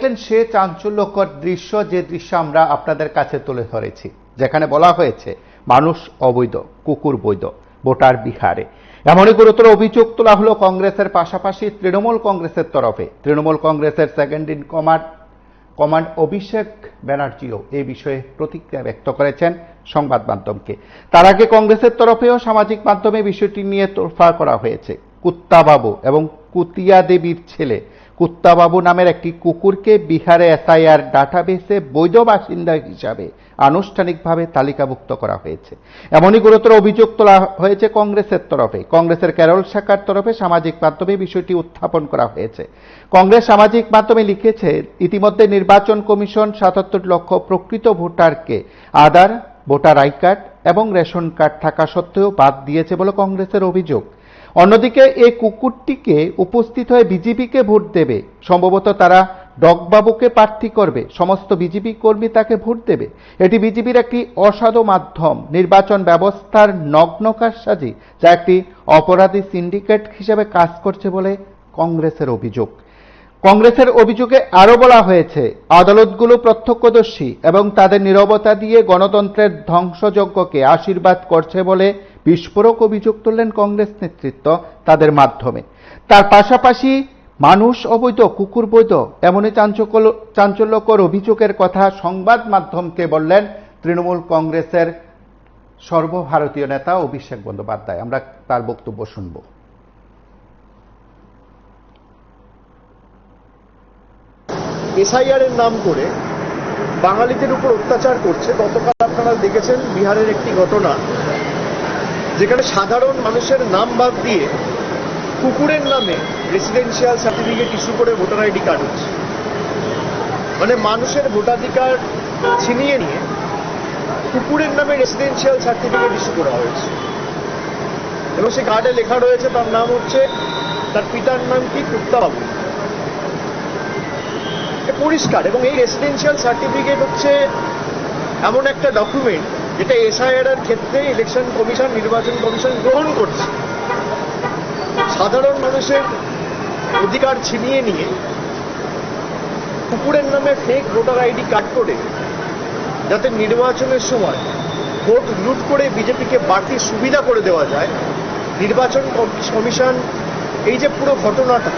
দেখলেন সে চাঞ্চল্যকর দৃশ্য, যে দৃশ্য আমরা আপনাদের কাছে তুলে ধরেছি, যেখানে বলা হয়েছে মানুষ অবৈধ, কুকুর বৈধ ভোটার বিহারে। এমনই গুরুতর অভিযোগ তোলা হলো কংগ্রেসের পাশাপাশি তৃণমূল কংগ্রেসের তরফে। তৃণমূল কংগ্রেসের সেকেন্ড ইন কমান্ড অভিষেক ব্যানার্জিও এই বিষয়ে প্রতিক্রিয়া ব্যক্ত করেছেন সংবাদ মাধ্যমকে। তার আগে কংগ্রেসের তরফেও সামাজিক মাধ্যমে বিষয়টি নিয়ে তোলপাড় করা হয়েছে। কুত্তাবাবু এবং কুতিয়া দেবীর ছেলে কুত্তাবাবু নামের একটি কুকুরকে বিহারে এসআইআর ডাটাবেসে বৈধ বাসিন্দা হিসাবে আনুষ্ঠানিকভাবে তালিকাভুক্ত করা হয়েছে। এমনই গুরুতর অভিযোগ তোলা হয়েছে কংগ্রেসের তরফে। কংগ্রেসের কেরল শাখার তরফে সামাজিক মাধ্যমে বিষয়টি উত্থাপন করা হয়েছে। কংগ্রেস সামাজিক মাধ্যমে লিখেছে, ইতিমধ্যে নির্বাচন কমিশন ৭৭ লক্ষ প্রকৃত ভোটারকে আধার, ভোটার আই কার্ড এবং রেশন কার্ড থাকা সত্ত্বেও বাদ দিয়েছে বলে কংগ্রেসের অভিযোগ। অন্যদিকে এই কুকুরটিকে উপস্থিত হয়ে বিজেপিকে ভোট দেবে, সম্ভবত তারা ডগবাবুকে প্রার্থী করবে, সমস্ত বিজেপি কর্মী তাকে ভোট দেবে। এটি বিজেপির একটি অসাধু মাধ্যম, নির্বাচন ব্যবস্থার নগ্ন কারসাজি, যা একটি অপরাধী সিন্ডিকেট হিসেবে কাজ করছে বলে কংগ্রেসের অভিযোগ। কংগ্রেসের অভিযোগে আরো বলা হয়েছে, আদালতগুলো প্রত্যক্ষদর্শী এবং তাদের নীরবতা দিয়ে গণতন্ত্রের ধ্বংসযজ্ঞকে আশীর্বাদ করছে বলে বিস্ফোরক অভিযোগ তুললেন কংগ্রেস নেতৃত্ব তাদের মাধ্যমে। তার পাশাপাশি মানুষ অবৈধ, কুকুর বৈধ এমনই চাঞ্চল্যকর অভিযোগের কথা সংবাদ মাধ্যমকে বললেন তৃণমূল কংগ্রেসের সর্বভারতীয় নেতা অভিষেক বন্দ্যোপাধ্যায়। আমরা তার বক্তব্য শুনব। এসআইআর এর নাম করে বাঙালিদের উপর অত্যাচার করছে। গতকাল আপনারা দেখেছেন বিহারের একটি ঘটনা, যেখানে সাধারণ মানুষের নাম বাদ দিয়ে কুকুরের নামে রেসিডেন্সিয়াল সার্টিফিকেট ইস্যু করে ভোটার আইডি কার্ড হচ্ছে। মানে মানুষের ভোটাধিকার ছিনিয়ে নিয়ে কুকুরের নামে রেসিডেন্সিয়াল সার্টিফিকেট ইস্যু করা হয়েছে, এবং সে কার্ডে লেখা রয়েছে তার নাম হচ্ছে, তার পিতার নাম কি, কুত্তাবাবু। পরিষ্কার। এবং এই রেসিডেন্সিয়াল সার্টিফিকেট হচ্ছে এমন একটা ডকুমেন্ট যেটা এসআইআর এর ক্ষেত্রে ইলেকশন কমিশন, নির্বাচন কমিশন গ্রহণ করছে। সাধারণ মানুষের অধিকার ছিনিয়ে নিয়ে কুকুরের নামে ফেক ভোটার আইডি কার্ড করে, যাতে নির্বাচনের সময় ভোট লুট করে বিজেপিকে বাড়তি সুবিধা করে দেওয়া যায়, নির্বাচন কমিশন এই যে পুরো ঘটনাটা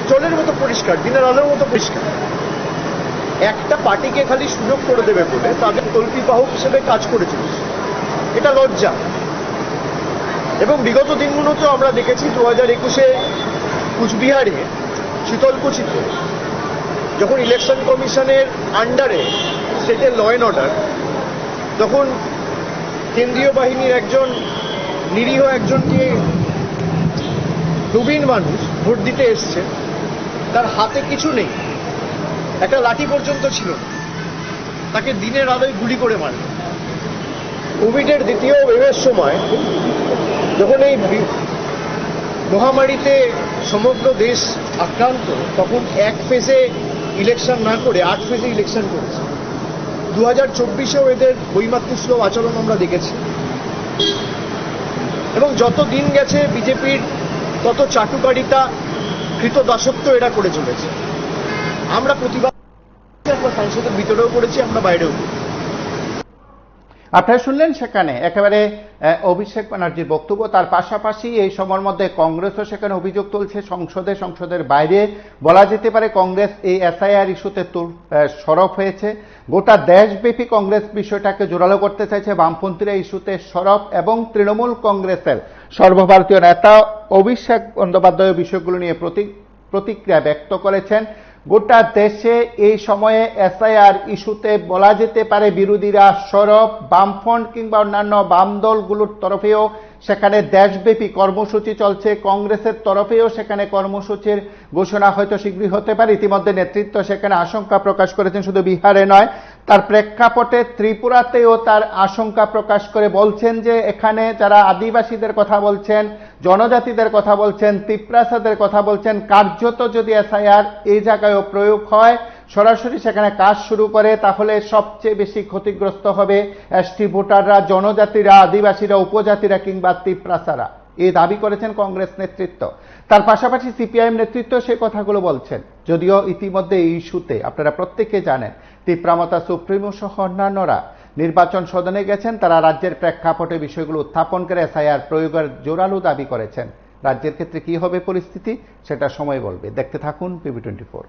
জলের মতো পরিষ্কার, দিনের আলোর মতো পরিষ্কার, একটা পার্টিকে খালি সুযোগ করে দেবে বলে তাদের তল্পিবাহক হিসেবে কাজ করে চলেছে। এটা লজ্জা। এবং বিগত দিনগুলোতে আমরা দেখেছি 2021-এ কুচবিহারে শীতলকুচিতে যখন ইলেকশন কমিশনের আন্ডারে স্টেটের ল অ্যান্ড অর্ডার, তখন কেন্দ্রীয় বাহিনীর একজন নিরীহ একজনকে নবীন মানুষ ভোট দিতে এসছে, তার হাতে কিছু নেই, একটা লাঠি পর্যন্ত ছিল না, তাকে দিনের আলোয় গুলি করে মারল। কোভিডের দ্বিতীয় ওয়েভের সময় যখন এই মহামারীতে সমগ্র দেশ আক্রান্ত, তখন এক ফেজে ইলেকশন না করে 8 ফেজে ইলেকশন করেছে। 2024-এও এদের বৈমাতৃসুলভ আচরণ আমরা দেখেছি। এবং যত দিন গেছে বিজেপির তত চাটুকারিতা, কৃতদাসত্ব এরা করে চলেছে। আমরা প্রতিবাদ, আমরা সংসদের ভিতরেও করেছি, আমরা বাইরেও করেছি। আপনারা শুনলেন সেখানে একেবারে অভিষেক ব্যানার্জির বক্তব্য। তার পাশাপাশি এই সময়ের মধ্যে কংগ্রেসও সেখানে অভিযোগ তুলছে সংসদের বাইরে। বলা যেতে পারে কংগ্রেস এই এসআইআর ইস্যুতে সরব হয়েছে। গোটা দেশব্যাপী কংগ্রেস বিষয়টাকে জোরালো করতে চাইছে, বামপন্থীরা ইস্যুতে সরব, এবং তৃণমূল কংগ্রেসের সর্বভারতীয় নেতা অভিষেক বন্দ্যোপাধ্যায় বিষয়গুলো নিয়ে প্রতিক্রিয়া ব্যক্ত করেছেন। গোটা দেশে এই সময়ে এসআইআর ইস্যুতে বলা যেতে পারে বিরোধীরা সরব, বামফ্রন্ট কিংবা অন্যান্য বাম দলগুলোর তরফেও সেখানে দেশব্যাপী কর্মসূচি চলছে। কংগ্রেসের তরফেও সেখানে কর্মসূচির ঘোষণা হয়তো শীঘ্রই হতে পারে। ইতিমধ্যে নেতৃত্ব সেখানে আশঙ্কা প্রকাশ করেছেন, শুধু বিহারে নয়, তার প্রেক্ষাপটে ত্রিপুরাতেও তার আশঙ্কা প্রকাশ করে বলছেন যে এখানে যারা আদিবাসীদের কথা বলছেন, জনজাতিদের কথা বলছেন, তিপ্রাসাদের কথা বলছেন, কার্যত যদি এসআইআর এই জায়গায়ও প্রয়োগ হয়, সরাসরি সেখানে কাজ শুরু করে, তাহলে সবচেয়ে বেশি ক্ষতিগ্রস্ত হবে এসটি ভোটাররা, জনজাতিরা, আদিবাসীরা, উপজাতিরা কিংবা তিপ্রাসারা। এই দাবি করেছেন কংগ্রেস নেতৃত্ব। তার পাশাপাশি সিপিআইএম নেতৃত্ব সেই কথাগুলো বলছেন। যদিও ইতিমধ্যে এই ইস্যুতে আপনারা প্রত্যেকে জানেন তীব্রামতা সুপ্রিমো সহ অন্যান্যরা নির্বাচন সদনে গেছেন। তারা রাজ্যের প্রেক্ষাপটে বিষয়গুলো উত্থাপন করে এসআইআর প্রয়োগের জোরালো দাবি করেছেন। রাজ্যের ক্ষেত্রে কি হবে পরিস্থিতি সেটা সময় বলবে। দেখতে থাকুন PB24।